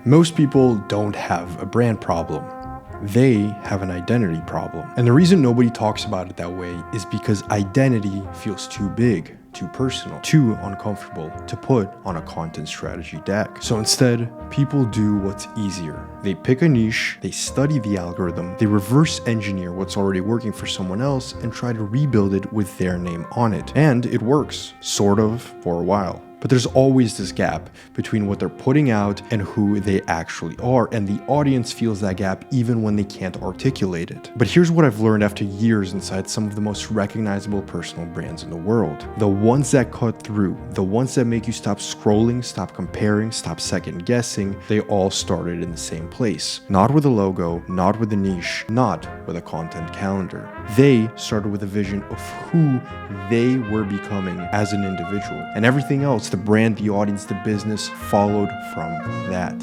Most people don't have a brand problem. They have an identity problem. And the reason nobody talks about it that way is because identity feels too big, too personal, too uncomfortable to put on a content strategy deck. So instead, people do what's easier. They pick a niche, they study the algorithm, they reverse engineer what's already working for someone else and try to rebuild it with their name on it. And it works, sort of, for a while. But there's always this gap between what they're putting out and who they actually are, and the audience feels that gap even when they can't articulate it. But here's what I've learned after years inside some of the most recognizable personal brands in the world. The ones that cut through, the ones that make you stop scrolling, stop comparing, stop second guessing, they all started in the same place. Not with a logo, not with a niche, not with a content calendar. They started with a vision of who they were becoming as an individual, and everything else, the brand, the audience, the business, followed from that.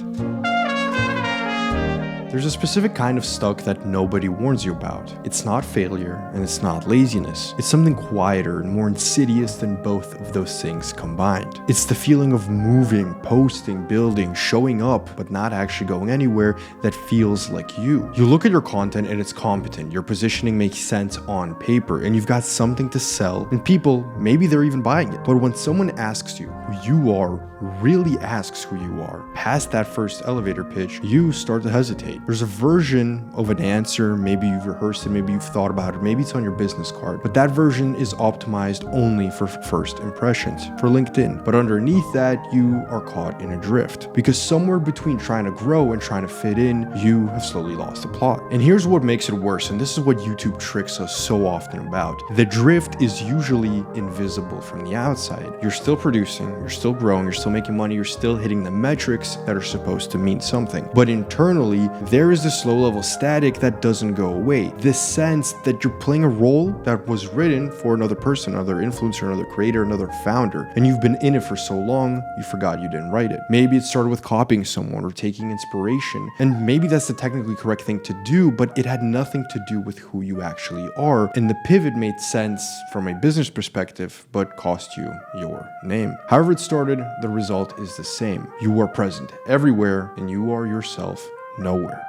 There's a specific kind of stuck that nobody warns you about. It's not failure and it's not laziness. It's something quieter and more insidious than both of those things combined. It's the feeling of moving, posting, building, showing up, but not actually going anywhere that feels like you. You look at your content and it's competent. Your positioning makes sense on paper and you've got something to sell, and people, maybe they're even buying it. But when someone asks you who you are, really asks who you are, past that first elevator pitch, you start to hesitate. There's a version of an answer, maybe you've rehearsed it, maybe you've thought about it, maybe it's on your business card, but that version is optimized only for first impressions, for LinkedIn. But underneath that, you are caught in a drift, because somewhere between trying to grow and trying to fit in, you have slowly lost the plot. And here's what makes it worse, and this is what YouTube tricks us so often about. The drift is usually invisible from the outside. You're still producing, you're still growing, you're still making money, you're still hitting the metrics that are supposed to mean something. But internally, there is this low-level static that doesn't go away. This sense that you're playing a role that was written for another person, another influencer, another creator, another founder, and you've been in it for so long, you forgot you didn't write it. Maybe it started with copying someone or taking inspiration, and maybe that's the technically correct thing to do, but it had nothing to do with who you actually are, and the pivot made sense from a business perspective, but cost you your name. However it started, the result is the same. You are present everywhere, and you are yourself nowhere.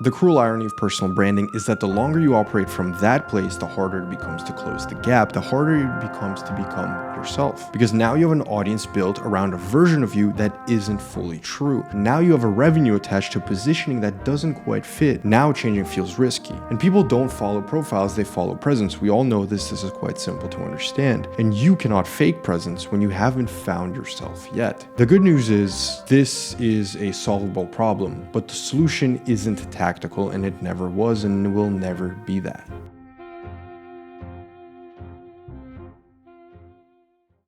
The cruel irony of personal branding is that the longer you operate from that place, the harder it becomes to close the gap, the harder it becomes to become yourself. Because now you have an audience built around a version of you that isn't fully true. Now you have a revenue attached to positioning that doesn't quite fit. Now changing feels risky. And people don't follow profiles, they follow presence. We all know this is quite simple to understand. And you cannot fake presence when you haven't found yourself yet. The good news is this is a solvable problem, but the solution isn't tactical, and it never was and will never be that.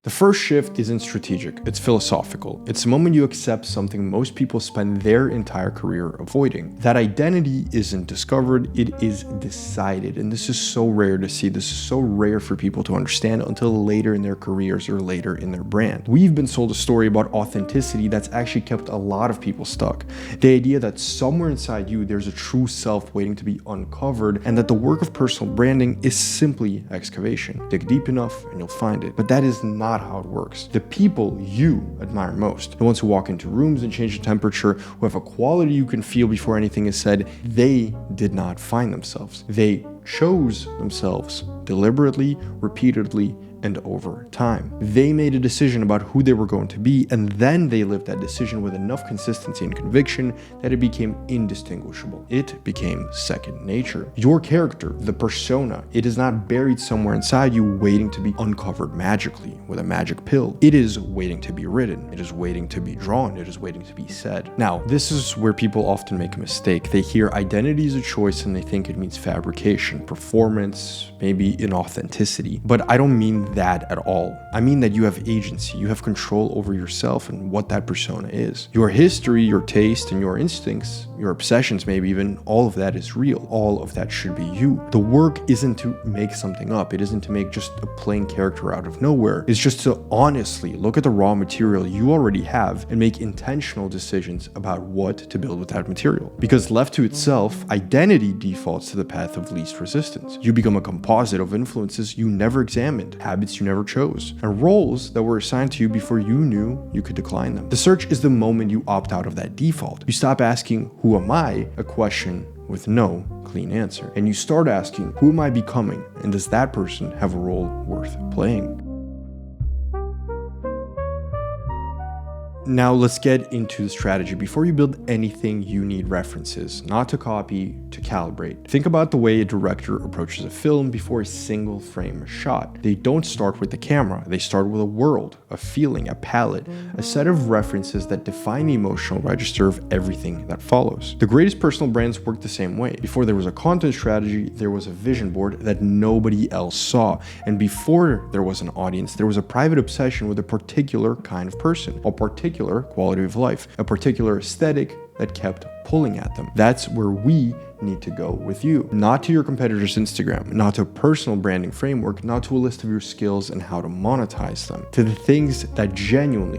The first shift isn't strategic, it's philosophical. It's the moment you accept something most people spend their entire career avoiding. That identity isn't discovered, it is decided. And this is so rare to see, this is so rare for people to understand until later in their careers or later in their brand. We've been sold a story about authenticity that's actually kept a lot of people stuck. The idea that somewhere inside you there's a true self waiting to be uncovered, and that the work of personal branding is simply excavation. Dig deep enough and you'll find it. But that is not how it works. The people you admire most, the ones who walk into rooms and change the temperature, who have a quality you can feel before anything is said, they did not find themselves. They chose themselves deliberately, repeatedly, and over time. They made a decision about who they were going to be, and then they lived that decision with enough consistency and conviction that it became indistinguishable. It became second nature. Your character, the persona, it is not buried somewhere inside you waiting to be uncovered magically with a magic pill. It is waiting to be written. It is waiting to be drawn. It is waiting to be said. Now, this is where people often make a mistake. They hear identity is a choice and they think it means fabrication, performance, maybe inauthenticity. But I don't mean that at all. I mean that you have agency, you have control over yourself and what that persona is. Your history, your taste, and your instincts, your obsessions, maybe even, all of that is real. All of that should be you. The work isn't to make something up. It isn't to make just a plain character out of nowhere. It's just to honestly look at the raw material you already have and make intentional decisions about what to build with that material. Because left to itself, identity defaults to the path of least resistance. You become a composite of influences you never examined, habits you never chose, and roles that were assigned to you before you knew you could decline them. The search is the moment you opt out of that default. You stop asking, "Who am I?" a question with no clean answer. And you start asking, "Who am I becoming? And does that person have a role worth playing?" Now let's get into the strategy. Before you build anything, you need references, not to copy, to calibrate. Think about the way a director approaches a film before a single frame is shot. They don't start with the camera, they start with a world, a feeling, a palette, a set of references that define the emotional register of everything that follows. The greatest personal brands work the same way. Before there was a content strategy, there was a vision board that nobody else saw. And before there was an audience, there was a private obsession with a particular kind of person, a particular quality of life, a particular aesthetic that kept pulling at them. That's where we need to go with you. Not to your competitor's Instagram, not to a personal branding framework, not to a list of your skills and how to monetize them. To the things that genuinely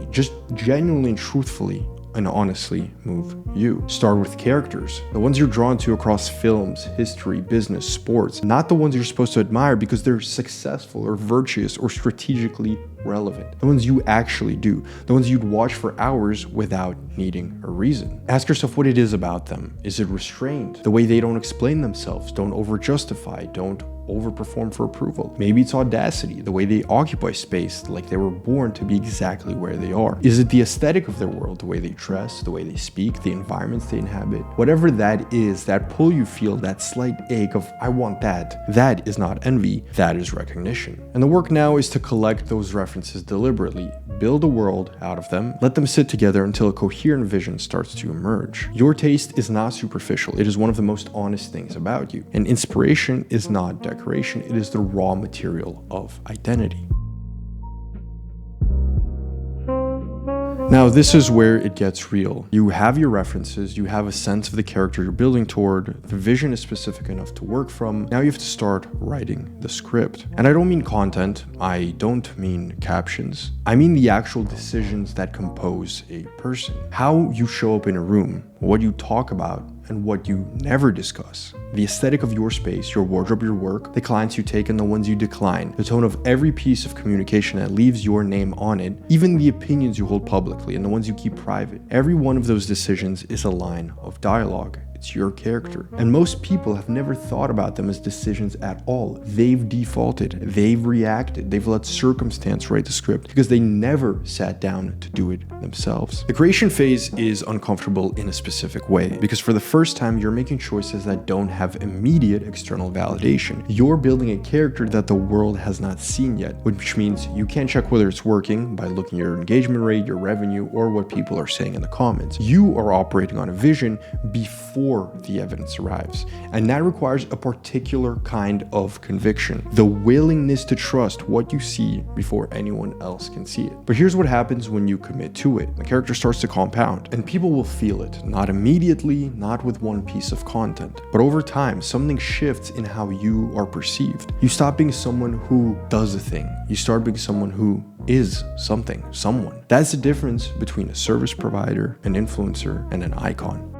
and truthfully and honestly move you. Start with characters, the ones you're drawn to across films, history, business, sports, not the ones you're supposed to admire because they're successful or virtuous or strategically relevant. The ones you actually do, the ones you'd watch for hours without needing a reason. Ask yourself what it is about them. Is it restrained? The way they don't explain themselves, don't over-justify, don't overperform for approval. Maybe it's audacity, the way they occupy space like they were born to be exactly where they are. Is it the aesthetic of their world, the way they dress, the way they speak, the environments they inhabit? Whatever that is, that pull you feel, that slight ache of, I want that, that is not envy, that is recognition. And the work now is to collect those references deliberately, build a world out of them, let them sit together until a coherent vision starts to emerge. Your taste is not superficial, it is one of the most honest things about you. And inspiration is not decoration, it is the raw material of identity. Now, this is where it gets real. You have your references, you have a sense of the character you're building toward, the vision is specific enough to work from. Now you have to start writing the script. And I don't mean content, I don't mean captions. I mean the actual decisions that compose a person. How you show up in a room, what you talk about, and what you never discuss. The aesthetic of your space, your wardrobe, your work, the clients you take and the ones you decline, the tone of every piece of communication that leaves your name on it, even the opinions you hold publicly and the ones you keep private. Every one of those decisions is a line of dialogue. It's your character. And most people have never thought about them as decisions at all. They've defaulted, they've reacted, they've let circumstance write the script because they never sat down to do it themselves. The creation phase is uncomfortable in a specific way because for the first time, you're making choices that don't have immediate external validation. You're building a character that the world has not seen yet, which means you can't check whether it's working by looking at your engagement rate, your revenue, or what people are saying in the comments. You are operating on a vision before the evidence arrives, and that requires a particular kind of conviction, the willingness to trust what you see before anyone else can see it. But here's what happens when you commit to it. The character starts to compound, and people will feel it, not immediately, not with one piece of content, but over time, something shifts in how you are perceived. You stop being someone who does a thing, you start being someone who is something, someone. That's the difference between a service provider, an influencer, and an icon.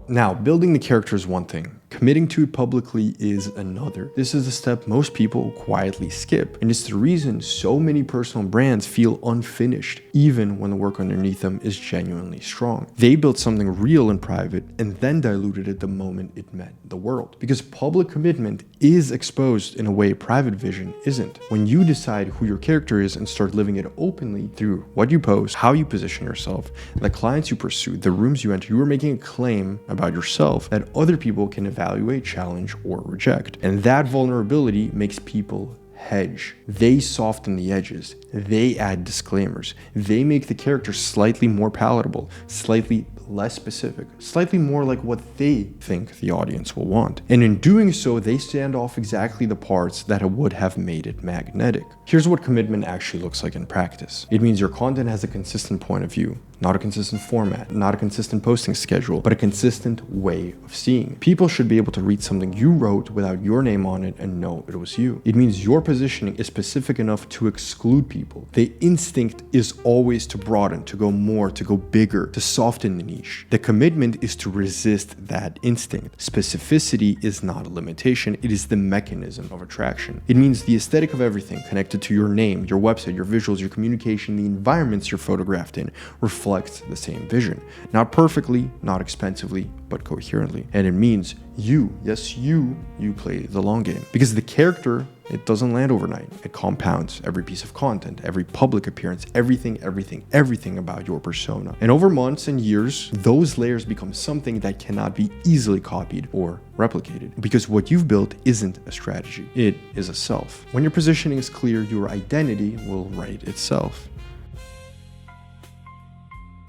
Now, building the character is one thing. Committing to it publicly is another. This is the step most people quietly skip, and it's the reason so many personal brands feel unfinished, even when the work underneath them is genuinely strong. They built something real in private and then diluted it the moment it met the world. Because public commitment is exposed in a way private vision isn't. When you decide who your character is and start living it openly through what you post, how you position yourself, the clients you pursue, the rooms you enter, you are making a claim about yourself that other people can evaluate, challenge, or reject. And that vulnerability makes people hedge. They soften the edges. They add disclaimers. They make the character slightly more palatable, slightly less specific, slightly more like what they think the audience will want. And in doing so, they stand off exactly the parts that would have made it magnetic. Here's what commitment actually looks like in practice. It means your content has a consistent point of view, not a consistent format, not a consistent posting schedule, but a consistent way of seeing. People should be able to read something you wrote without your name on it and know it was you. It means your positioning is specific enough to exclude people. The instinct is always to broaden, to go more, to go bigger, to soften the niche. The commitment is to resist that instinct. Specificity is not a limitation, it is the mechanism of attraction. It means the aesthetic of everything connected to your name, your website, your visuals, your communication, the environments you're photographed in reflects the same vision. Not perfectly, not expensively, but coherently. And it means you, yes, you play the long game. Because the character, it doesn't land overnight. It compounds every piece of content, every public appearance, everything about your persona. And over months and years, those layers become something that cannot be easily copied or replicated. Because what you've built isn't a strategy, it is a self. When your positioning is clear, your identity will write itself.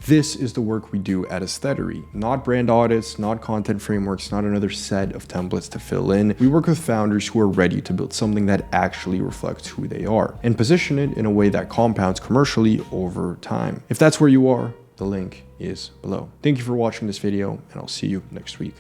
This is the work we do at Aesthetery. Not brand audits, not content frameworks, not another set of templates to fill in. We work with founders who are ready to build something that actually reflects who they are and position it in a way that compounds commercially over time. If that's where you are, the link is below. Thank you for watching this video, and I'll see you next week.